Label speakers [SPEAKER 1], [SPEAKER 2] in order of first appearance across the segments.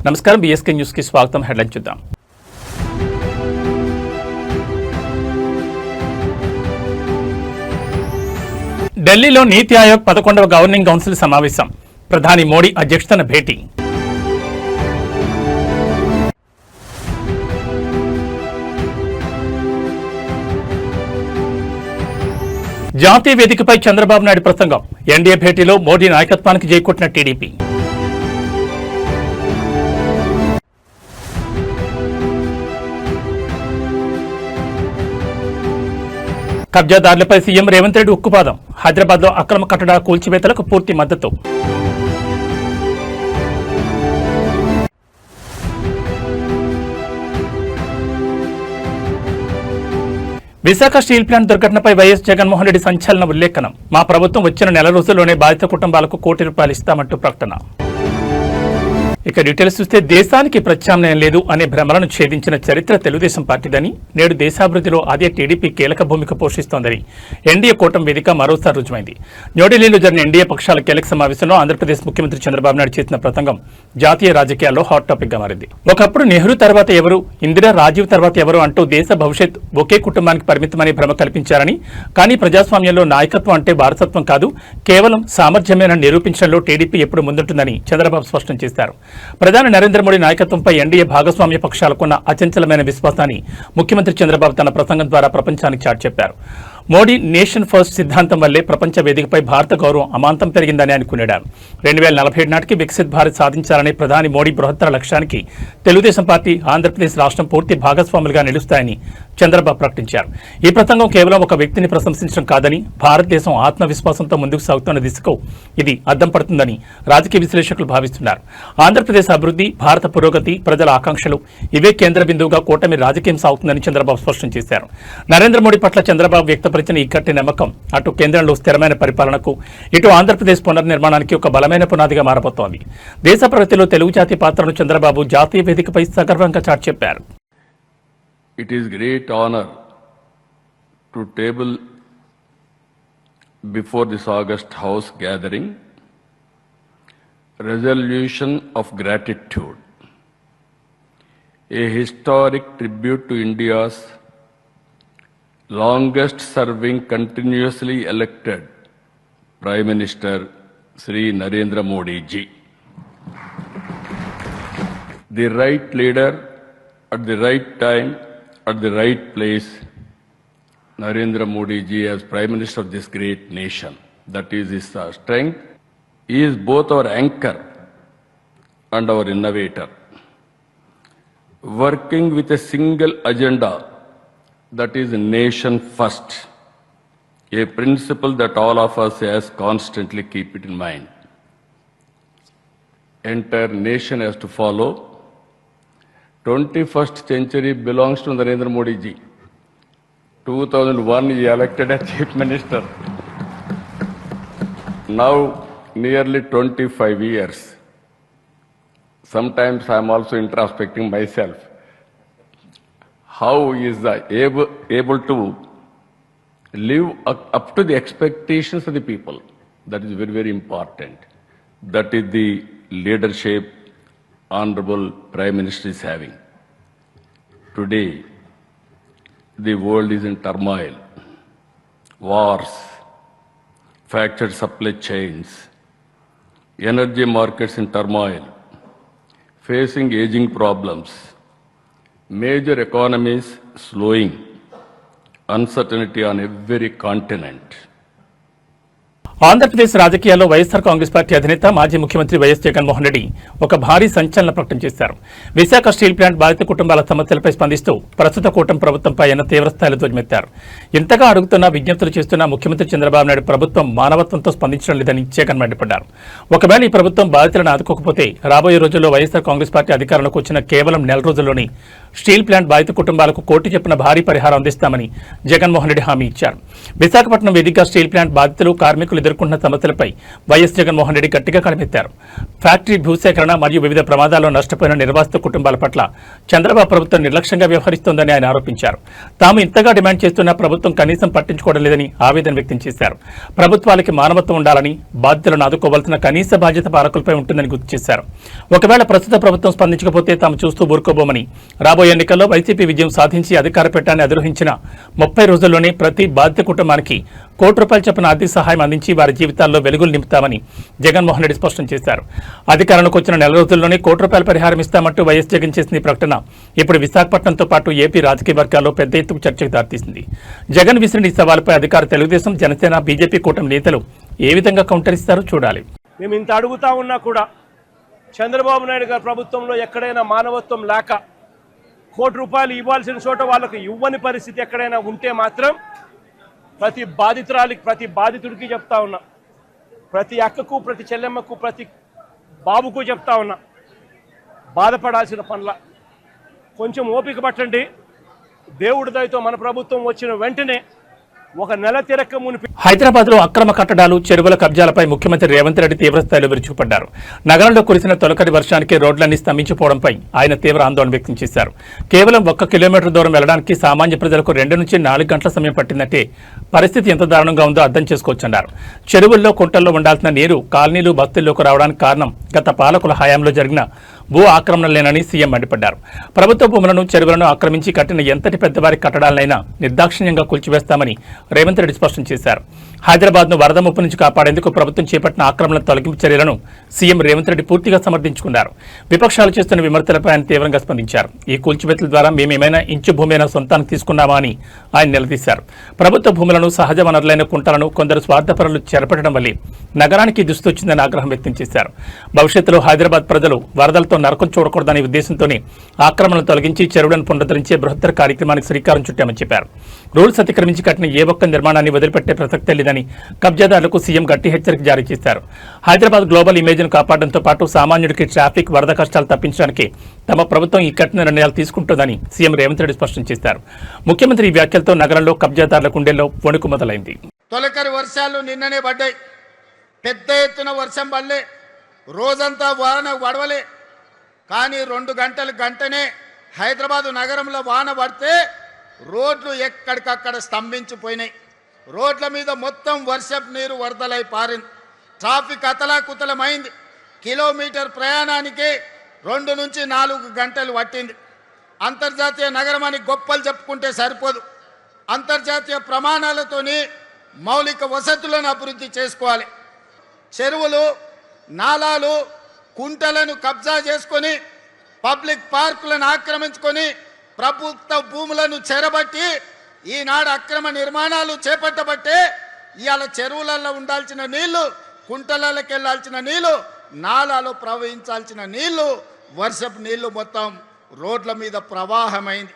[SPEAKER 1] నమస్కారం, BSK news కి స్వాగతం. హెడ్లైన్ చూద్దాం. ఢిల్లీలో నీతి ఆయోగ్ 11వ గవర్నింగ్ కౌన్సిల్ సమావేశం. ప్రధాని మోడీ అధ్యక్షతన భేటీ. జాతీయ వేదికపై చంద్రబాబు నాయుడు ప్రసంగం. ఎన్డీఏ భేటీలో మోడీ నాయకత్వానికి జైకొట్టిన టీడీపీ. కబ్జాదారులపై సీఎం రేవంత్ రెడ్డి ఉక్కుపాదం. హైదరాబాద్లో అక్రమ కట్టడాల కూల్చివేతలకు పూర్తి మద్దతు. విశాఖ స్టీల్ ప్లాంట్ దుర్ఘటనపై వైఎస్ జగన్మోహన్ రెడ్డి సంచలన ఉల్లేఖనం. మా ప్రభుత్వం వచ్చిన నెల రోజుల్లోనే బాధిత కుటుంబాలకు ₹1 ఇస్తామంటూ ప్రకటన. ఇక డీటెయిల్స్ చూస్తే దేశానికి ప్రత్యామ్నాయం లేదు అనే భ్రమలను ఛేదించిన చరిత్ర తెలుగుదేశం పార్టీదని, నేడు దేశాభివృద్ధిలో అదే టీడీపీ కీలక భూమిక పోషిస్తోందని ఎన్డీఏ కూటమి వేదిక మరోసారి రుజువైంది. న్యూఢిల్లీలో జరిగిన ఎన్డీఏ పక్షాల కీలక సమావేశంలో ఆంధ్రప్రదేశ్ ముఖ్యమంత్రి చంద్రబాబు నాయుడు చేసిన ప్రసంగం జాతీయ రాజకీయాల్లో హాట్ టాపిక్ గా మారింది. ఒకప్పుడు నెహ్రూ తర్వాత ఎవరు, ఇందిరా, రాజీవ్ తర్వాత ఎవరు అంటూ దేశ భవిష్యత్ ఒకే కుటుంబానికి పరిమితమనే భ్రమ కల్పించారని, కానీ ప్రజాస్వామ్యంలో నాయకత్వం అంటే వారసత్వం కాదు, కేవలం సామర్థ్యమేనని నిరూపించడంలో టీడీపీ ఎప్పుడు ముందుంటుందని చంద్రబాబు స్పష్టం చేశారు. ప్రధాని నరేంద్ర మోడీ నాయకత్వంపై ఎన్డీఏ భాగస్వామ్య పక్షాలకున్న అచంచలమైన విశ్వాసాన్ని ముఖ్యమంత్రి చంద్రబాబు తన ప్రసంగం ద్వారా ప్రపంచానికి చాటి చెప్పారు. మోడీ నేషన్ ఫస్ట్ సిద్ధాంతం వల్లే ప్రపంచ వేదికపై భారత గౌరవం అమాంతం పెరిగిందని ఆయన కొనియాడారు. 2047 నాటికి వికసిత్ భారత్ సాధించాలనే ప్రధాని మోడీ బృహత్తర లక్ష్యానికి తెలుగుదేశం పార్టీ, ఆంధ్రప్రదేశ్ రాష్ట్రం పూర్తి భాగస్వాములుగా నిలుస్తాయని చంద్రబాబు ప్రకటించారు. ఈ ప్రసంగం కేవలం ఒక వ్యక్తిని ప్రశంసించడం కాదని, భారతదేశం ఆత్మవిశ్వాసంతో ముందుకు సాగుతున్న దిశకు ఇది అద్దం పడుతుందని రాజకీయ విశ్లేషకులు భావిస్తున్నారు. ఆంధ్రప్రదేశ్ అభివృద్ధి, భారత పురోగతి, ప్రజల ఆకాంక్షలు ఇవే కేంద్ర బిందువుగా కూటమి రాజకీయం సాగుతుందని చంద్రబాబు స్పష్టం చేశారు. నరేంద్ర మోడీ పట్ల చంద్రబాబు వ్యక్తపరిచిన ఈ గట్టి నమ్మకం అటు కేంద్రంలో స్థిరమైన పరిపాలనకు, ఇటు ఆంధ్రప్రదేశ్ పునర్నిర్మాణానికి ఒక బలమైన పునాదిగా మారబోతోంది. దేశ ప్రగతిలో తెలుగు జాతి పాత్రను చంద్రబాబు జాతీయ వేదికపై సగర్వంగా చాటి చెప్పారు.
[SPEAKER 2] It is great honor to table before this August House gathering resolution of gratitude, a historic tribute to India's longest serving continuously elected Prime Minister Sri Narendra Modi ji. The right leader at the right time, at the right place, Narendra Modi ji as Prime Minister of this great nation. That is his strength. He is both our anchor and our innovator. Working with a single agenda, that is nation first, a principle that all of us has constantly keep it in mind. Entire nation has to follow. 21st century belongs to Narendra Modi ji. 2001 he elected as Chief Minister. Now nearly 25 years. Sometimes I am also introspecting myself. How is able to live up to the expectations of the people? That is very, very important. That is the leadership Honorable Prime Minister is having. Today, the world is in turmoil. Wars, fractured supply chains, energy markets in turmoil, facing aging problems, major economies slowing, uncertainty on every continent.
[SPEAKER 1] Andhra Pradesh రాజకీయాల్లో YSR Congress party అధినేత మాజీ ముఖ్యమంత్రి YS Jaganmohan Reddy ఒక భారీ సంచలన ప్రకటన చేశారు. Visakha steel plant బాధిత కుటుంబాల సమస్యలపై స్పందిస్తూ ప్రస్తుత కూటమి ప్రభుత్వంపై ఆయన తీవ్రస్థాయిలో ధ్వజమెత్తారు. ఇంతగా అడుగుతున్నా, విజ్ఞప్తులు చేస్తున్న ముఖ్యమంత్రి చంద్రబాబు నాయుడు ప్రభుత్వం మానవత్వంతో స్పందించడం లేదని జగన్ మండిపడ్డారు. ఒకవేళ ఈ ప్రభుత్వం బాధితులను ఆదుకోకపోతే రాబోయే రోజుల్లో వైఎస్ఆర్ కాంగ్రెస్ పార్టీ అధికారంలోకి వచ్చిన కేవలం నెల రోజుల్లోనే స్టీల్ ప్లాంట్ బాధిత కుటుంబాలకు కోటి చెప్పిన భారీ పరిహారం అందిస్తామని జగన్మోహన్ రెడ్డి హామీ ఇచ్చారు. విశాఖపట్నం వేదికగా స్టీల్ ప్లాంట్ బాధితులు, కార్మికులు ఎదుర్కొంటున్న సమస్యలపై వైఎస్ జగన్మోహన్ రెడ్డి గట్టిగా కలమెత్తారు. ఫ్యాక్టరీ భూసేకరణ మరియు వివిధ ప్రమాదాల్లో నష్టపోయిన నిర్వాసిత కుటుంబాల పట్ల చంద్రబాబు ప్రభుత్వం నిర్లక్ష్యంగా వ్యవహరిస్తోందని ఆయన ఆరోపించారు. తాము ఇంతగా డిమాండ్ చేస్తున్నా ప్రభుత్వం కనీసం పట్టించుకోవడం లేదని ఆవేదన వ్యక్తం చేశారు. ప్రభుత్వాలకి మానవత్వం ఉండాలని, బాధ్యులను ఆదుకోవాల్సిన కనీస బాధ్యత పాలకులపై ఉంటుందని గుర్తు చేశారు. ఒకవేళ ప్రస్తుత ప్రభుత్వం స్పందించకపోతే తాము చూస్తూ ఊరుకోబోమని, రాబోయే ఎన్నికల్లో వైసీపీ విజయం సాధించి అధికార పీఠాన్ని అధిరోహించిన 30 రోజుల్లోనే ప్రతి బాధిత కుటుంబానికి ₹1 చొప్పున ఆర్థిక సహాయం అందించి వారి జీవితాల్లో వెలుగులు నింపుతామని జగన్మోహన్ రెడ్డి స్పష్టం చేశారు. అధికారంలోకి వచ్చిన నెల రోజుల్లోనే ₹1 పరిహారం ఇస్తామంటూ వైఎస్ జగన్ చేసిన ఈ ప్రకటన ఇప్పుడు విశాఖపట్నంతో పాటు ఏపీ రాజకీయ వర్గాల్లో పెద్ద ఎత్తుకు చర్చకు దారితీసింది. జగన్ విసిరిన ఈ సవాలుపై అధికార తెలుగుదేశం, జనసేన, బీజేపీ కూటమి నేతలు ఏ విధంగా కౌంటర్ ఇస్తారో చూడాలి.
[SPEAKER 3] మేము ఇంత అడుగుతా ఉన్నా కూడా చంద్రబాబు నాయుడు గారి ప్రభుత్వంలో ఎక్కడైనా మానవత్వం లేక ₹1 ఇవ్వాల్సిన చోట వాళ్ళకు ఇవ్వని పరిస్థితి ఎక్కడైనా ఉంటే మాత్రం ప్రతి బాధితురాలికి, ప్రతి బాధితుడికి చెప్తా ఉన్నా, ప్రతి అక్కకు, ప్రతి చెల్లెమ్మకు, ప్రతి బాబుకు చెప్తా ఉన్నా, బాధపడాల్సిన పనుల కొంచెం ఓపిక పట్టండి. దేవుడి దయతో మన ప్రభుత్వం వచ్చిన వెంటనే ఒక నెల తిరక్క మునిపి
[SPEAKER 1] హైదరాబాద్ లో అక్రమ కట్టడాలు, చెరువుల కబ్జాలపై ముఖ్యమంత్రి రేవంత్ రెడ్డి తీవ్రస్థాయిలో విరుచుకుపడ్డారు. నగరంలో కురిసిన తొలకరి వర్షానికి రోడ్లన్నీ స్తంభించిపోవడంపై ఆయన తీవ్ర ఆందోళన వ్యక్తం చేశారు. కేవలం 1 కిలోమీటర్ దూరం వెళ్లడానికి సామాన్య ప్రజలకు 2 నుంచి 4 గంటల సమయం పట్టిందంటే పరిస్థితి ఎంత దారుణంగా ఉందో అర్థం చేసుకోవచ్చన్నారు. చెరువుల్లో, కుంటల్లో ఉండాల్సిన నీరు కాలనీలు, బస్తీల్లోకి రావడానికి కారణం గత పాలకుల హయాంలో జరిగిన భూ ఆక్రమణలేనని సీఎం మండిపడ్డారు. ప్రభుత్వ భూములను, చెరువులను ఆక్రమించి కట్టిన ఎంతటి పెద్దవారి కట్టడాలనైనా నిర్దాక్షిణ్యంగా కూల్చివేస్తామని రేవంత్ రెడ్డి స్పష్టం చేశారు. హైదరాబాద్ ను వరద ముప్పు నుంచి కాపాడేందుకు ప్రభుత్వం చేపట్టిన ఆక్రమణ తొలగింపు చర్యలను సీఎం రేవంత్ రెడ్డి పూర్తిగా సమర్థించుకున్నారు. విపక్షాలు చేస్తున్న విమర్శలపై ఆయన తీవ్రంగా స్పందించారు. ఈ కూల్చివేతల ద్వారా మేమేమైనా ఇంచు భూమైనా సొంతానికి తీసుకున్నామా అని ఆయన నిలదీశారు. ప్రభుత్వ భూములను, సహజ వనరులైన కుంటలను కొందరు స్వార్థపరులు చేపట్టడం వల్లే నగరానికి దుస్తొచ్చిందని ఆగ్రహం వ్యక్తం చేశారు. భవిష్యత్తులో హైదరాబాద్ ప్రజలు వరదలతో నరకం చూడకూడదనే ఉద్దేశంతోనే ఆక్రమణలు తొలగించి చెరువులను పునరుద్ధరించే బృహత్తర కార్యక్రమానికి శ్రీకారం చుట్టామని చెప్పారు. రూల్స్ అతిక్రమించి కట్టిన ఏ ఒక్క నిర్మాణాన్ని వదిలిపెట్టే ప్రసక్తే లేదని కబ్జాదారులకు సీఎం గట్టి హెచ్చరిక జారీ చేశారు. హైదరాబాద్ గ్లోబల్ ఇమేజ్ను కాపాడడంతో పాటు సామాన్యుడికి ట్రాఫిక్, వరద కష్టాలు తప్పించడానికి తమ ప్రభుత్వం ఈ కఠిన నిర్ణయాలు తీసుకుంటుందని సీఎం రేవంత్ రెడ్డి స్పష్టం చేశారు. ముఖ్యమంత్రి ఈ వ్యాఖ్యలతో నగరంలో కబ్జాదారుల గుండెల్లో వణుకు మొదలైంది.
[SPEAKER 4] తొలకరి వర్షాలు నిన్ననే పడ్డాయి. పెద్ద ఎత్తున వర్షం పడలే, రోజంతా వాన పడవలే. కానీ 2 గంటనే హైదరాబాదు నగరంలో వాన పడితే రోడ్లు ఎక్కడికక్కడ స్తంభించిపోయినాయి. రోడ్ల మీద మొత్తం వర్షపు నీరు వరదలై పారింది. ట్రాఫిక్ అతలాకుతలమైంది. కిలోమీటర్ ప్రయాణానికి 2 నుంచి 4 గంటలు పట్టింది. అంతర్జాతీయ నగరం అని గొప్పలు చెప్పుకుంటే సరిపోదు. అంతర్జాతీయ ప్రమాణాలతోని మౌలిక వసతులను అభివృద్ధి చేసుకోవాలి. చెరువులు, నాలాలు, కుంటలను కబ్జా చేసుకొని, పబ్లిక్ పార్కులను ఆక్రమించుకొని, ప్రభుత్వ భూములను చెరబట్టి ఈనాడు అక్రమ నిర్మాణాలు చేపట్టబట్టే ఇవాళ చెరువులలో ఉండాల్సిన నీళ్లు, కుంటలకి వెళ్లాల్సిన నీళ్లు, నాలాలో ప్రవహించాల్సిన నీళ్లు, వర్షపు నీళ్లు మొత్తం రోడ్ల మీద ప్రవాహమైంది.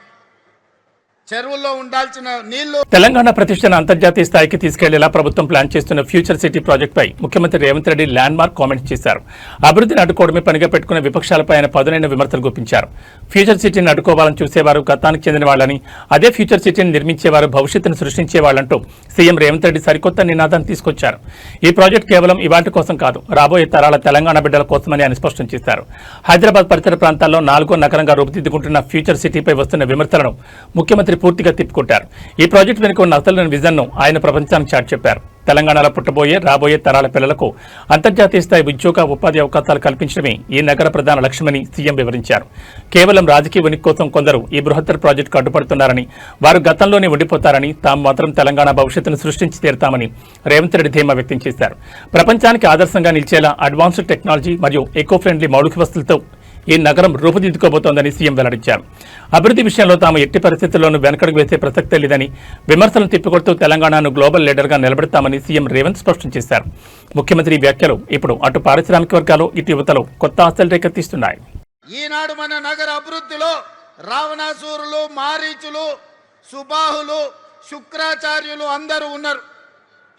[SPEAKER 4] చెరువుల్లో ఉండాల్సిన నీళ్లు.
[SPEAKER 1] తెలంగాణ ప్రతిష్టను అంతర్జాతీయ స్థాయికి తీసుకెళ్లేలా ప్రభుత్వం ప్లాన్ చేస్తున్న ఫ్యూచర్ సిటీ ప్రాజెక్టుపై ముఖ్యమంత్రి Revanth Reddy land mark comments చేశారు. అభివృద్ధిని అడ్డుకోవడమే పనిగా పెట్టుకున్న విపక్షాలపై ఆయన పదునైన విమర్శలు గుప్పించారు. ఫ్యూచర్ సిటీని అడ్డుకోవాలని చూసేవారు గతానికి చెందిన వాళ్ళని, అదే ఫ్యూచర్ సిటీని నిర్మించేవారు భవిష్యత్తును సృష్టించేవాళ్లంటూ సీఎం రేవంత్ రెడ్డి సరికొత్త నినాదాన్ని తీసుకొచ్చారు. ఈ ప్రాజెక్టు కేవలం ఇవాటి కోసం కాదు, రాబోయే తరాల తెలంగాణ బిడ్డల కోసమని ఆయన స్పష్టం చేశారు. హైదరాబాద్ పరిసర ప్రాంతాల్లో 4వ నగరంగా రూపుదిద్దుకుంటున్న ఫ్యూచర్ సిటీపై వస్తున్న విమర్శలను ముఖ్యమంత్రి పూర్తిగా తిప్పుకొట్టారు. ఈ ప్రాజెక్టు వెనుక ఉన్న అసలు విజన్ను ఆయన ప్రపంచానికి చాటి చెప్పారు. తెలంగాణలో పుట్టబోయే, రాబోయే తరాల పిల్లలకు అంతర్జాతీయ స్థాయి ఉద్యోగ, ఉపాధి అవకాశాలు కల్పించడమే ఈ నగర ప్రధాన లక్ష్యమని సీఎం వివరించారు. కేవలం రాజకీయ ఉనికి కోసం కొందరు ఈ బృహత్తర ప్రాజెక్టుకు అడ్డుపడుతున్నారని, వారు గతంలోనే ఉండిపోతారని, తాము మాత్రం తెలంగాణ భవిష్యత్తును సృష్టించి తీరుతామని రేవంత్ రెడ్డి ధీమా వ్యక్తం చేశారు. ప్రపంచానికి ఆదర్శంగా నిలిచేలా అడ్వాన్స్డ్ టెక్నాలజీ మరియు ఎకో ఫ్రెండ్లీ మౌలిక వస్తువులతో ఈ నగరం రూపుదిద్దుకోబోతోందని సీఎం వెల్లడించారు. అభివృద్ధి విషయంలో తాము ఎట్టి పరిస్థితుల్లోనూ వెనకడుగు వేసే ప్రసక్తే లేదని, విమర్శలను తిప్పికొడుతూ తెలంగాణను గ్లోబల్ లీడర్గా నిలబెడతామని సీఎం రేవంత్ స్పష్టం చేశారు. ముఖ్యమంత్రి వ్యాఖ్యలు ఇప్పుడు అటు పారిశ్రామిక వర్గాలు, ఇటు యువతలో కొత్త ఆశలు రేకెత్తిస్తున్నాయి.
[SPEAKER 4] ఈనాడు మన నగర అభివృద్ధిలో రావణాసురులు, మారీచులు, సుబాహులు, శుక్రాచార్యులు అందరూ ఉన్నారు.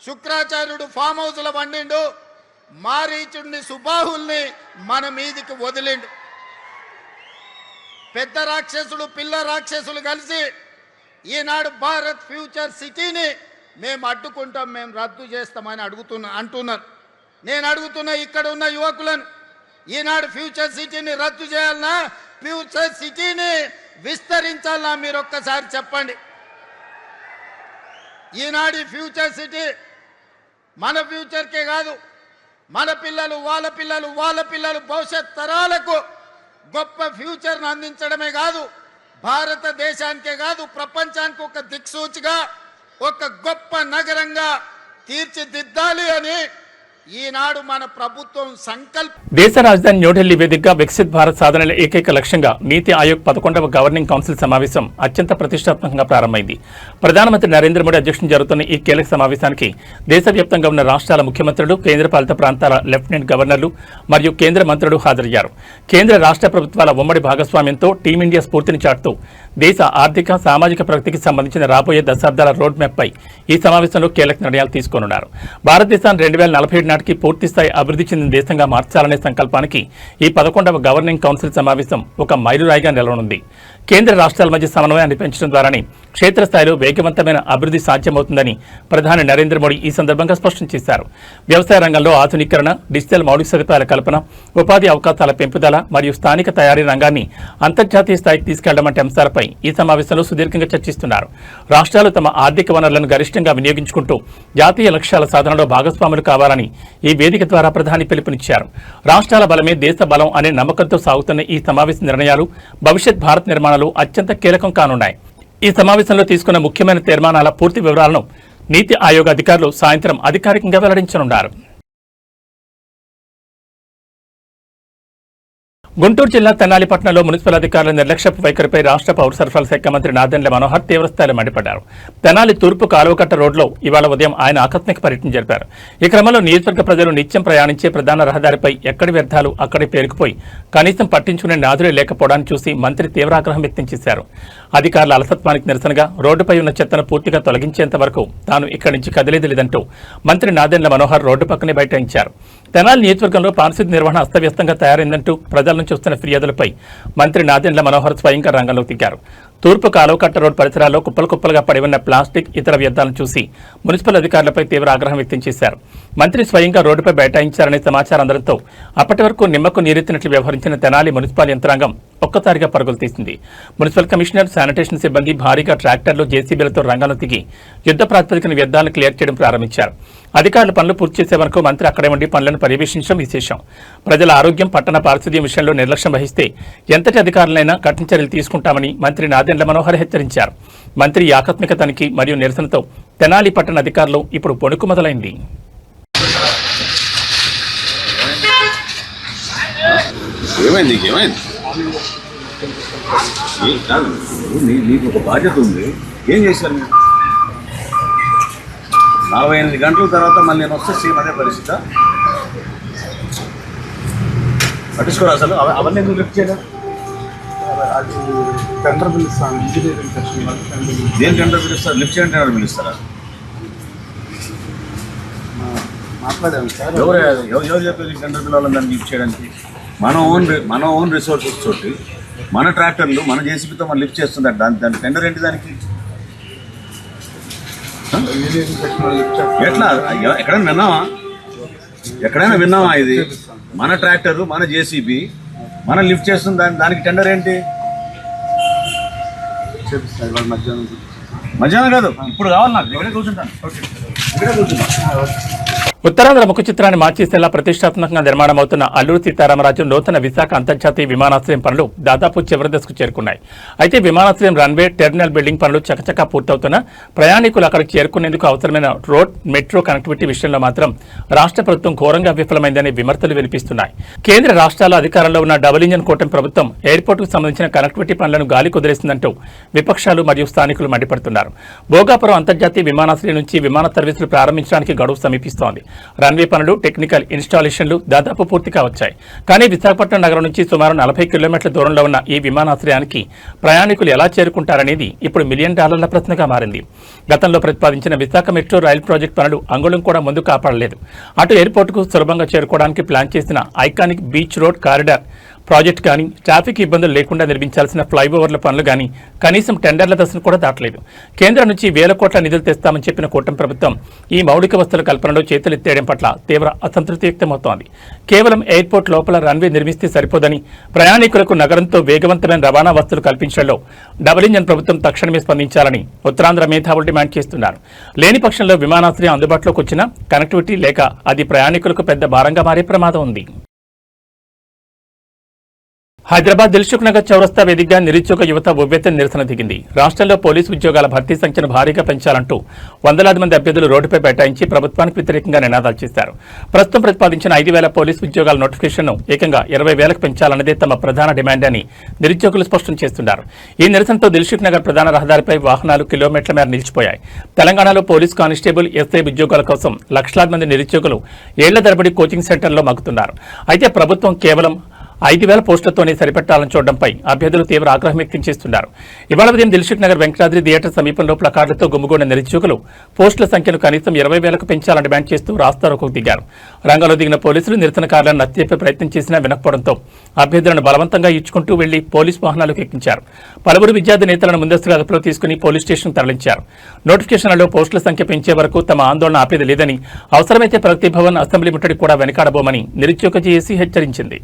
[SPEAKER 4] శుక్రాచార్యుడు ఫామ్ హౌస్లో పండిండు, మారీచుడిని, సుబాహుల్ని మన మీదికి వదిలిండు. పెద్ద రాక్షసులు, పిల్ల రాక్షసులు కలిసి ఈనాడు భారత్ ఫ్యూచర్ సిటీని మేము అడ్డుకుంటాం, మేము రద్దు చేస్తామని అంటున్నారు. నేను అడుగుతున్నా ఇక్కడ ఉన్న యువకులను, ఈనాడు ఫ్యూచర్ సిటీని రద్దు చేయాలన్నా ఫ్యూచర్ సిటీని విస్తరించాలన్నా మీరు ఒక్కసారి చెప్పండి. ఈనాడు ఫ్యూచర్ సిటీ మన ఫ్యూచర్కే కాదు, మన పిల్లలు వాళ్ళ పిల్లలు భవిష్యత్ తరాలకు గొప్ప ఫ్యూచర్ను అందించడమే కాదు, భారతదేశానికే కాదు ప్రపంచానికి ఒక దిక్సూచిగా ఒక గొప్ప నగరంగా తీర్చిదిద్దాలి అని ఈనాడు మన ప్రభుత్వం
[SPEAKER 1] దేశ రాజధాని న్యూఢిల్లీ వేదికగా వికసిత్ భారత్ సాధనల ఏకైక లక్ష్యంగా నీతి ఆయోగ్ 11వ గవర్నింగ్ కౌన్సిల్ సమావేశం అత్యంత ప్రతిష్టాత్మకంగా ప్రారంభమైంది. ప్రధానమంత్రి నరేంద్ర మోడీ అధ్యక్షతన జరుగుతున్న ఈ కీలక సమావేశానికి దేశవ్యాప్తంగా ఉన్న రాష్ట్రాల ముఖ్యమంత్రులు, కేంద్రపాలిత ప్రాంతాల లెఫ్టినెంట్ గవర్నర్లు మరియు కేంద్ర మంత్రులు హాజరయ్యారు. కేంద్ర రాష్ట్ర ప్రభుత్వాల ఉమ్మడి భాగస్వామ్యంతో టీమిండియా స్ఫూర్తిని చాటుతూ దేశ ఆర్థిక, సామాజిక ప్రగతికి సంబంధించిన రాబోయే దశాబ్దాల రోడ్ మ్యాప్ పై ఈ సమావేశంలో కీలక నిర్ణయాలు తీసుకోనున్నారు. భారతదేశాన్ని 2047 నాటికి పూర్తిస్థాయి అభివృద్ధి చెందిన దేశంగా మార్చాలనే సంకల్పానికి ఈ 11వ గవర్నింగ్ కౌన్సిల్ సమావేశం ఒక మైలురాయిగా నిలవనుంది. కేంద్ర రాష్ట్రాల మధ్య సమన్వయాన్ని పెంచడం ద్వారానే క్షేత్రస్థాయిలో వేగవంతమైన అభివృద్ధి సాధ్యమవుతుందని ప్రధాని నరేంద్ర మోడీ ఈ సందర్భంగా స్పష్టం చేశారు. వ్యవసాయ రంగంలో ఆధునీకరణ, డిజిటల్ మౌలిక సదుపాయాల కల్పన, ఉపాధి అవకాశాల పెంపుదల మరియు స్థానిక తయారీ రంగాన్ని అంతర్జాతీయ స్థాయికి తీసుకెళ్లడం వంటి అంశాలపై ఈ సమావేశంలో సుదీర్ఘంగా చర్చిస్తున్నారు. రాష్ట్రాలు తమ ఆర్థిక వనరులను గరిష్టంగా వినియోగించుకుంటూ జాతీయ లక్ష్యాల సాధనలో భాగస్వాములు కావాలని ఈ వేదిక ద్వారా ప్రధాని పిలుపునిచ్చారు. రాష్ట్రాల బలమే దేశ బలం అనే నమ్మకంతో సాగుతున్న ఈ సమావేశ నిర్ణయాలు భవిష్యత్ భారత్ నిర్మాణంలో అత్యంత కీలకం కానున్నాయి. ఈ సమావేశంలో తీసుకున్న ముఖ్యమైన తీర్మానాల పూర్తి వివరాలను నీతి ఆయోగ్ అధికారులు సాయంత్రం అధికారికంగా వెల్లడించనున్నారు. గుంటూరు జిల్లా తెనాలిపట్నంలో మున్సిపల్ అధికారుల నిర్లక్ష్యపు వైఖరిపై రాష్ట్ర పౌర సరఫరాల శాఖ మంత్రి నాదెండ్ల మనోహర్ తీవ్రస్థాయిలో మండిపడ్డారు. తెనాలి తూర్పు కాలువకట్ట రోడ్లో ఇవాళ ఉదయం ఆయన ఆకస్మిక పర్యటన జరిపారు. ఈ క్రమంలో నియోజకవర్గ ప్రజలు నిత్యం ప్రయాణించే ప్రధాన రహదారిపై ఎక్కడి వ్యర్థాలు అక్కడే పేరుకుపోయి కనీసం పట్టించుకునే నాదులే లేకపోవడాన్ని చూసి మంత్రి తీవ్ర ఆగ్రహం వ్యక్తం చేశారు. అధికారుల అలసత్వానికి నిరసనగా రోడ్డుపై ఉన్న చెత్తను పూర్తిగా తొలగించేంత వరకు తాను ఇక్కడి నుంచి కదిలేది లేదంటూ మంత్రి నాదెండ్ల మనోహర్ రోడ్డు పక్కనే బైఠాయించారు. తెనాలి నియోజకవర్గంలో పారిశుద్ధ్య నిర్వహణ అస్తవ్యస్తంగా తయారైందంటూ ప్రజల నుంచి వస్తున్న ఫిర్యాదులపై మంత్రి నాదెండ్ల మనోహర్ స్వయంగా రంగంలోకి దిగారు. తూర్పు కాలువకట్ట రోడ్ పరిసరాల్లో కుప్పలుగా పడి ఉన్న ప్లాస్టిక్, ఇతర వ్యర్థాలను చూసి మున్సిపల్ అధికారులపై తీవ్ర ఆగ్రహం వ్యక్తం చేశారు. మంత్రి స్వయంగా రోడ్డుపై బైఠాయించారనే సమాచారం అందడంతో అప్పటి వరకు నిమ్మకు నీరెత్తినట్లు వ్యవహరించిన తెనాలి మున్సిపల్ యంత్రాంగం ఒక్కసారిగా పరుగులు తీసింది. మున్సిపల్ కమిషనర్, శానిటేషన్ సిబ్బంది భారీగా ట్రాక్టర్లు, జేసీబీలతో రంగంలో దిగి యుద్ధ ప్రాతిపదికన వ్యర్థాలను క్లియర్ చేయడం ప్రారంభించారు. అధికారులు పనులు పూర్తి చేసే వరకు మంత్రి అక్కడే ఉండి పనులను పర్యవేక్షించడం విశేషం. ప్రజల ఆరోగ్యం, పట్టణ పారిశుద్ధ్యం విషయంలో నిర్లక్ష్యం వహిస్తే ఎంతటి అధికారులైనా కఠిన చర్యలు తీసుకుంటామని మంత్రి నాదెండ్ల మనోహర్ హెచ్చరించారు. మంత్రి ఆకస్మిక తనిఖీ మరియు నిరసనతో తెనాలి పట్టణ అధికారులు ఇప్పుడు పొణుకు మొదలైంది.
[SPEAKER 5] నీకు ఒక బాధ్యత ఉంది, ఏం చేశారు మీరు? 48 గంటల తర్వాత మళ్ళీ నేను వస్తే సేమ్ అదే పరిస్థితి. పట్టించుకోరా అసలు? అవన్నీ ఎందుకు లిఫ్ట్ చేయలేదు?
[SPEAKER 6] అది టెండర్ పిలుస్తాను, ఇంజనీరింగ్ సెక్షన్ వాళ్ళు
[SPEAKER 5] దేని టెండర్ పిలుస్తారు? లిఫ్ట్ చేయండి టెండర్ పిలుస్తారా?
[SPEAKER 6] మాట్లాడాను సార్.
[SPEAKER 5] ఎవరు చెప్పేది టెండర్ పిలవాలని దాన్ని లిఫ్ట్ చేయడానికి? మన ఓన్ రిసోర్సెస్ తోటి మన ట్రాక్టర్లు, మన జేసీబీతో మనం లిఫ్ట్ చేస్తుంటారు. దాని టెండర్ ఏంటి దానికి? ఎట్లా? ఎక్కడైనా విన్నావా ఇది? మన ట్రాక్టరు, మన జేసీబీ మనం లిఫ్ట్ చేస్తుంది, దానికి టెండర్ ఏంటి? మధ్యాహ్నం కాదు, ఇప్పుడు కావాలి నాకు. ఇక్కడే కూర్చుంటాను.
[SPEAKER 1] ఉత్తరాంధ్ర ముఖ చిత్రాన్ని మార్చేసేలా ప్రతిష్టాత్మకంగా నిర్మాణమవుతున్న అల్లూరు సీతారామరాజు నూతన విశాఖ అంతర్జాతీయ విమానాశ్రయం పనులు దాదాపు చివరి దశకు చేరుకున్నాయి. అయితే విమానాశ్రయం రన్వే, టెర్మినల్ బిల్డింగ్ పనులు చకచకా పూర్తవుతున్న ప్రయాణికులు అక్కడికి చేరుకునేందుకు అవసరమైన రోడ్, మెట్రో కనెక్టివిటీ విషయంలో మాత్రం రాష్ట్ర ప్రభుత్వం ఘోరంగా విఫలమైందనే విమర్శలు వినిపిస్తున్నాయి. కేంద్ర రాష్ట్రాల అధికారంలో ఉన్న డబుల్ ఇంజన్ కూటమి ప్రభుత్వం ఎయిర్పోర్టుకు సంబంధించిన కనెక్టివిటీ పనులను గాలి కుదిరేసిందంటూ విపక్షాలు మరియు స్థానికులు మండిపడుతున్నారు. భోగాపురం అంతర్జాతీయ విమానాశ్రయం నుంచి విమాన సర్వీసులు ప్రారంభించడానికి గడువు సమీపిస్తోంది. రన్వే పనులు, టెక్నికల్ ఇన్స్టాలేషన్లు దాదాపు పూర్తిగా వచ్చాయి. కానీ విశాఖపట్నం నగరం నుంచి సుమారు 40 కిలోమీటర్ల దూరంలో ఉన్న ఈ విమానాశ్రయానికి ప్రయాణికులు ఎలా చేరుకుంటారనేది ఇప్పుడు $1 మిలియన్ ప్రశ్నగా మారింది. గతంలో ప్రతిపాదించిన విశాఖ మెట్రో రైల్ ప్రాజెక్టు పనులు అంగుళం కూడా ముందు కాపాడలేదు. అటు ఎయిర్పోర్టుకు సులభంగా చేరుకోవడానికి ప్లాన్ చేసిన iconic beach road corridor project కానీ ట్రాఫిక్ ఇబ్బందులు లేకుండా నిర్మించాల్సిన ఫ్లైఓవర్ల పనులు కానీ కనీసం టెండర్ల దశను కూడా దాటలేదు. కేంద్రం నుంచి వేల కోట్ల నిధులు తెస్తామని చెప్పిన కూటమి ప్రభుత్వం ఈ మౌలిక వసతుల కల్పనలో చేతులెత్తేయడం పట్ల తీవ్ర అసంతృప్తి వ్యక్తమవుతోంది. కేవలం ఎయిర్పోర్ట్ లోపల రన్వే నిర్మిస్తే సరిపోదని ప్రయాణికులకు నగరంతో వేగవంతమైన రవాణా వసతులు కల్పించడంలో డబుల్ ఇంజన్ ప్రభుత్వం తక్షణమే స్పందించాలని ఉత్తరాంధ్ర మేధావులు డిమాండ్ చేస్తున్నారు. లేని పక్షంలో విమానాశ్రయం అందుబాటులోకి వచ్చినా కనెక్టివిటీ లేక అది ప్రయాణికులకు పెద్ద భారంగా మారే ప్రమాదం ఉంది. హైదరాబాద్ దిల్సుఖ్ నగర్ చౌరస్తా వేదికగా నిరుద్యోగ యువత ఉవ్వెత్తున నిరసన దిగింది. రాష్ట్రంలో పోలీసు ఉద్యోగాల భర్తీ సంఖ్యను భారీగా పెంచాలంటూ వందలాది మంది అభ్యర్థులు రోడ్డుపై బైఠాయించి ప్రభుత్వానికి వ్యతిరేకంగా నినాదాలు చేశారు. ప్రస్తుతం ప్రతిపాదించిన 5,000 పోలీసు ఉద్యోగాల నోటిఫికేషన్ను ఏకంగా 20,000కు పెంచాలన్నదే తమ ప్రధాన డిమాండ్ అని నిరుద్యోగులు స్పష్టం చేస్తున్నారు. ఈ నిరసనతో దిల్సుఖ్ నగర్ ప్రధాన రహదారిపై వాహనాలు కిలోమీటర్ల మేర నిలిచిపోయాయి. తెలంగాణలో పోలీసు కానిస్టేబుల్, ఎస్ఐ ఉద్యోగాల కోసం లక్షలాది మంది నిరుద్యోగులు ఏళ్ల తరబడి కోచింగ్ సెంటర్లో మగ్గుతున్నారు. అయితే ప్రభుత్వం కేవలం 5,000 పోస్టులతోనే సరిపెట్టాలని చూడడంపై అభ్యర్థులు తీవ్ర ఆగ్రహం వ్యక్తం చేస్తున్నారు. ఇవాళ ఉదయం దిల్సుఖ్ నగర్ వెంకటాద్రి థియేటర్ సమీపంలో ప్లకార్డులతో గుమిగూడిన నిరుద్యోగులు పోస్టుల సంఖ్యను కనీసం 20,000కు పెంచాలని డిమాండ్ చేస్తూ రాస్తారోకోకు దిగారు. రంగంలో దిగిన పోలీసులు నిరసనకారులను నచ్చజెప్పే ప్రయత్నం చేసినా వినకపోవడంతో అభ్యర్థులను బలవంతంగా ఇచ్చుకుంటూ వెళ్లి పోలీసు వాహనాలకు ఎక్కించారు. పలువురు విద్యార్థి నేతలను ముందస్తుగా అదుపులో తీసుకుని పోలీస్ స్టేషన్ తరలించారు. నోటిఫికేషన్లలో పోస్టుల సంఖ్య పెంచే వరకు తమ ఆందోళన ఆపేది లేదని, అవసరమైతే ప్రగతి భవన్, అసెంబ్లీ ముట్టడి కూడా వెనకాడబోమని నిరుద్యోగ జేఏసీ హెచ్చరించింది.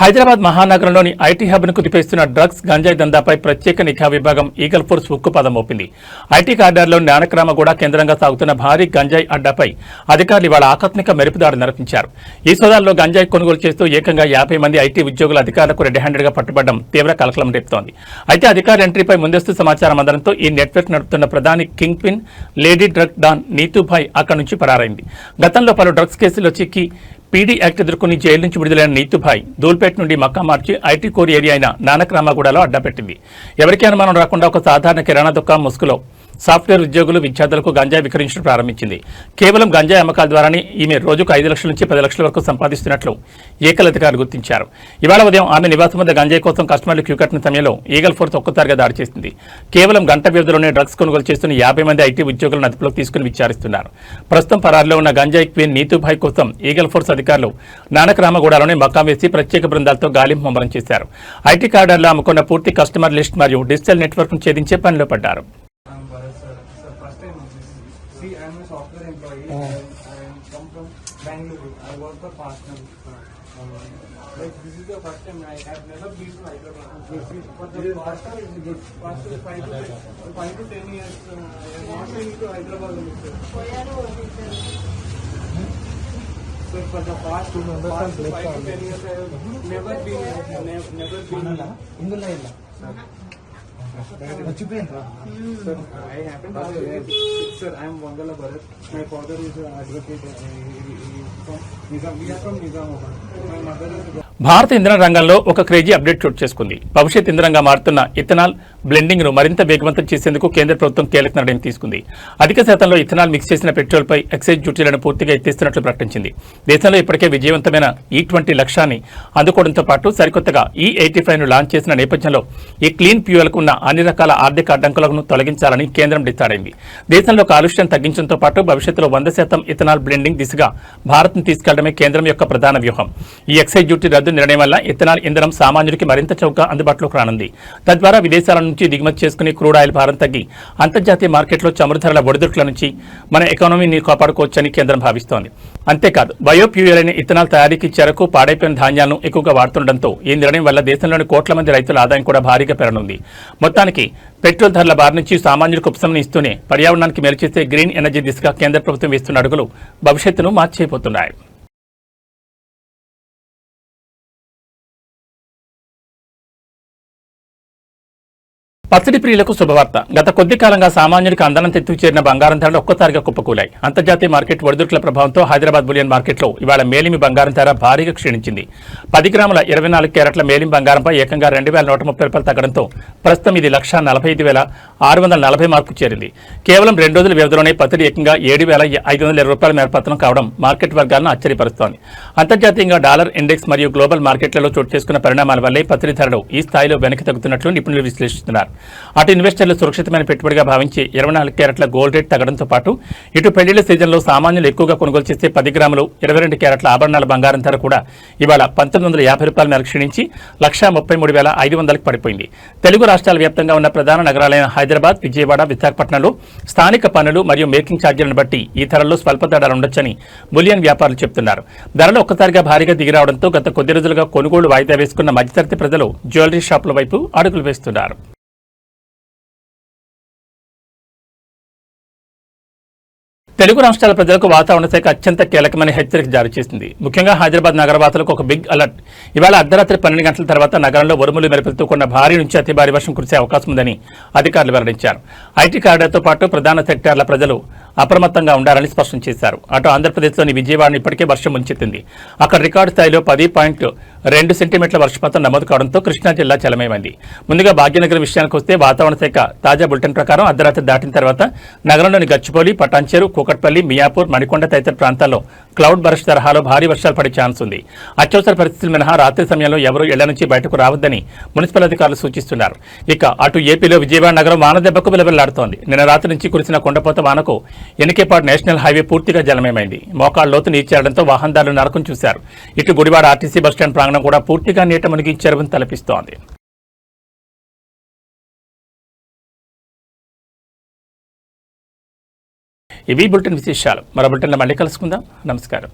[SPEAKER 1] హైదరాబాద్ మహానగరంలోని ఐటీ హబ్ను కుదిపేస్తున్న డ్రగ్స్, గంజాయి దందాపై ప్రత్యేక నిఘా విభాగం ఈగల్ ఫోర్స్ ఉక్కుపాదం మోపింది. ఐటీ కారిడార్లో నానక్రామగూడ కేంద్రంగా సాగుతున్న భారీ గంజాయి అడ్డాపై అధికారులు ఇవాళ ఆకస్మిక మెరుపుదాడి నిర్వహించారు. ఈ సోదాల్లో గంజాయి కొనుగోలు చేస్తూ ఏకంగా 50 మంది ఐటీ ఉద్యోగుల అధికారులకు రెడ్ హ్యాండెడ్గా పట్టుబడడం తీవ్ర కలకలం రేపుతోంది. అయితే అధికారుల ఎంట్రీపై ముందస్తు సమాచారం అందడంతో ఈ నెట్వర్క్ నడుపుతున్న ప్రధాని kingpin lady drug don Neetubhai అక్కడి నుంచి పరారైంది. గతంలో పలు డ్రగ్స్ కేసుల్లో చిక్కి పీడీ యాక్ట్ ఎదుర్కొని జైలు నుంచి విడుదలైన నీతూభాయ్ దూల్పేట్ నుండి మక్కా మార్చి ఐటీ కోర్ ఏరియా అయిన నానక్రామగూడలో అడ్డాపెట్టింది. ఎవరికీ అనుమానం రాకుండా ఒక సాధారణ కిరాణా దుకాణం ముసుగులో సాఫ్ట్వేర్ ఉద్యోగులు, విద్యార్థులకు గంజాయి విక్రయించడం ప్రారంభించింది. కేవలం గంజాయి అమ్మకాల ద్వారానే ఈమె రోజుకు 5 లక్షల నుంచి 10 లక్షల వరకు సంపాదిస్తున్నట్లు ఏకల్ అధికారులు గుర్తించారు. ఇవాళ ఉదయం ఆమె నివాసం వద్ద గంజాయి కోసం కస్టమర్లు క్యూ కట్టిన సమయంలో ఈగల్ ఫోర్స్ ఒక్కసారిగా దాడి చేసింది. కేవలం గంట వ్యవధిలోనే డ్రగ్స్ కొనుగోలు చేస్తున్న 50 మంది ఐటీ ఉద్యోగులను అదుపులోకి తీసుకుని విచారిస్తున్నారు. ప్రస్తుతం పరారులో ఉన్న గంజాయి క్వీన్ నీతూభాయ్ కోసం ఈగల్ ఫోర్స్ అధికారులు నానక్రామగూడలోనే మక్కా వేసి ప్రత్యేక బృందాలతో గాలింపు ముమ్మరం చేశారు. ఐటీ కార్డర్లో అమ్ముకున్న పూర్తి కస్టమర్ లిస్ట్ మరియు డిజిటల్ నెట్వర్క్ ను ఛేదించే పనిలో పడ్డారు.
[SPEAKER 6] See, I am a software employee. I come from Bangalore. I work for Fastness. Like this is the first time I have never been to Hyderabad. For the past 5 to 10 years, I am not been to Hyderabad. So for the past 5 to 10 years, I have never been. Sir, I happen to have sir, I am Wangala Bharat. My father is an advocate. From Nizam. We are from Nizamabad. My mother is.
[SPEAKER 1] భారత ఇంధన రంగంలో ఒక crazy update చోటు చేసుకుంది. భవిష్యత్ ఇంధనంగా మారుతున్న ethanol blending ను మరింత వేగవంతం చేసేందుకు కేంద్ర ప్రభుత్వం కీలక నిర్ణయం తీసుకుంది. అధిక శాతంలో ఇథనాల్ మిక్స్ చేసిన పెట్రోల్ పై ఎక్సైజ్ డ్యూటీలను పూర్తిగా ఎత్తేస్తున్నట్లు ప్రకటించింది. దేశంలో ఇప్పటికే విజయవంతమైన E20 లక్ష్యాన్ని అందుకోవడంతో పాటు సరికొత్తగా E85 ను లాంచ్ చేసిన నేపథ్యంలో ఈ క్లీన్ ఫ్యూయల్ కు ఉన్న అన్ని రకాల ఆర్థిక అడ్డంకులను తొలగించాలని కేంద్రం డిసైడ్ అయింది. దేశంలో కాలుష్యం తగ్గించడంతో పాటు భవిష్యత్తులో 100% ఇథనాల్ బ్లెండింగ్ దిశగా భారత్ను తీసుకెళ్లడమే కేంద్రం యొక్క ప్రధాన వ్యూహం. ఈ ఎక్సైజ్ డ్యూటీ రద్దు నిర్ణయం వల్ల ఇథనాల్ ఇంధనం సామాన్యుడికి మరింత చౌకగా అందుబాటులోకి రానుంది. తద్వారా విదేశాల నుంచి నుంచి దిగుమతి చేసుకునే క్రూడ్ ఆయిల్ భారం తగ్గి అంతర్జాతీయ మార్కెట్లో చమురు ధరల ఒడిదుడుకుల నుంచి మన ఎకానమీని కాపాడుకోవచ్చని కేంద్రం భావిస్తోంది. అంతేకాదు బయోఫ్యూయల్ అయిన ఇథనాల్ తయారీకి చెరకు, పాడైపోయిన ధాన్యాలను ఎక్కువగా వాడుతుండటంతో ఈ నిర్ణయం వల్ల దేశంలోని కోట్ల మంది రైతుల ఆదాయం కూడా భారీగా పెరగనుంది. మొత్తానికి పెట్రోల్ ధరల బారి నుంచి సామాన్యులకు ఉపశమనం ఇస్తూనే పర్యావరణానికి మేలు చేసే గ్రీన్ ఎనర్జీ దిశగా కేంద్ర ప్రభుత్వం వేస్తున్న అడుగులు భవిష్యత్తును మార్చేయబోతున్నాయి. పచ్చడి ప్రియులకు శుభవార్త. గత కొద్ది కాలంగా సామాన్యుడికి అందనం తెత్తుకు చేరిన బంగారం ధరలు ఒక్కసారిగా కుప్పకూలాయి. అంతర్జాతీయ మార్కెట్ ఒడిదుడుకుల ప్రభావంతో హైదరాబాద్ బులియన్ మార్కెట్లో ఇవాళ మేలిమి బంగారం ధర భారీగా క్షీణించింది. 10 గ్రాముల 24 క్యారెట్ల మేలిమి బంగారంపై ఏకంగా 2,130 రూపాయలు తగ్గడంతో ప్రస్తుతం ఇది 1,45,640 మార్కు చేరింది. కేవలం 2 రోజుల వ్యవధిలోనే పచ్చడి ఏకంగా 7,520 రూపాయల మేర పతనం కావడం మార్కెట్ వర్గాలను ఆశ్చర్యపరుస్తోంది. అంతర్జాతీయంగా డాలర్ ఇండెక్స్ మరియు గ్లోబల్ మార్కెట్లలో చోటు చేసుకున్న పరిణామాల వల్లే పచ్చడి ధరలు ఈ స్థాయిలో వెనక్కి తగ్గుతున్నట్లు నిపుణులు విశ్లేషిస్తున్నారు. అటు ఇన్వెస్టర్లు సురక్షితమైన పెట్టుబడిగా భావించి 24 క్యారెట్ల గోల్డ్ రేట్ తగ్గడంతో పాటు ఇటు పెళ్లిళ్ల సీజన్లో సామాన్యులు ఎక్కువగా కొనుగోలు చేసే 10 గ్రాములు 22 క్యారెట్ల ఆభరణాల బంగారం ధర కూడా ఇవాళ 1,950 రూపాయల మేరకు క్షీణించి 1,33,500కి పడిపోయింది. తెలుగు రాష్ట్రాల వ్యాప్తంగా ఉన్న ప్రధాన నగరాలైన హైదరాబాద్, విజయవాడ, విశాఖపట్నంలో స్థానిక పన్నులు మరియు మేకింగ్ ఛార్జీలను బట్టి ఈ ధరల్లో స్వల్ప తేడాలు ఉండొచ్చని బులియన్ వ్యాపారులు చెబుతున్నారు. ధరలు ఒక్కసారిగా భారీగా దిగిరావడంతో గత కొద్ది రోజులుగా కొనుగోలు వాయిదా వేసుకున్న మధ్యతరగతి ప్రజలు జ్యువెలరీ షాపుల వైపు అడుగులు వేస్తున్నారు. తెలుగు రాష్ట్రాల ప్రజలకు వాతావరణ శాఖ అత్యంత కీలకమైన హెచ్చరిక జారీ చేసింది. ముఖ్యంగా హైదరాబాద్ నగరవాసులకు ఒక బిగ్ అలర్ట్. ఇవాళ అర్ధరాత్రి 12 గంటల తర్వాత నగరంలో ఉరుములు మెరుపులతో కూడిన భారీ నుంచి అతి భారీ వర్షం కురిసే అవకాశం ఉందని అధికారులు వెల్లడించారు. ఐటీ కారిడార్తో పాటు ప్రధాన సెక్టార్ల ప్రజలు అప్రమత్తంగా ఉండాలని స్పష్టం చేశారు. అటు ఆంధ్రప్రదేశ్లోని విజయవాడను ఇప్పటికే వర్షం ముంచెత్తింది. అక్కడ రికార్డు స్థాయిలో 10.2 సెంటీమీటర్ల వర్షపాతం నమోదు కావడంతో కృష్ణా జిల్లా చలమేమైంది. ముందుగా భాగ్యనగరం విషయానికి వస్తే వాతావరణ శాఖ తాజా బులెటిన్ ప్రకారం అర్ధరాత్రి దాటిన తర్వాత నగరంలోని గచ్చిబౌలి, పటాన్చెరు, కూకట్పల్లి, మియాపూర్, మణికొండ తదితర ప్రాంతాల్లో క్లౌడ్ బరస్ట్ తరహాలో భారీ వర్షాలు పడే ఛాన్స్ ఉంది. అత్యవసర పరిస్థితులు మినహా రాత్రి సమయంలో ఎవరూ ఇళ్ల నుంచి బయటకు రావద్దని మున్సిపల్ అధికారులు సూచిస్తున్నారు. ఇక అటు ఏపీలో విజయవాడ నగరం వాన దెబ్బకు విలవిల్లాడుతోంది. నిన్న రాత్రి నుంచి కురిసిన కొండపోత వానకు ఎన్నికేపాడు నేషనల్ హైవే పూర్తిగా జలమయమైంది. మోకాళ్ల లోతు నీరు చేరడంతో వాహనదారులు నరకం చూశారు. ఇటు గుడివాడ ఆర్టీసీ బస్టాండ్ ప్రాంగణం కూడా పూర్తిగా నీట మునిగి చెరువును తలపిస్తోంది. ఇవి బులెటిన్ విశేషాలు. మరో బులెటిన్లో మళ్ళీ కలుసుకుందాం. నమస్కారం.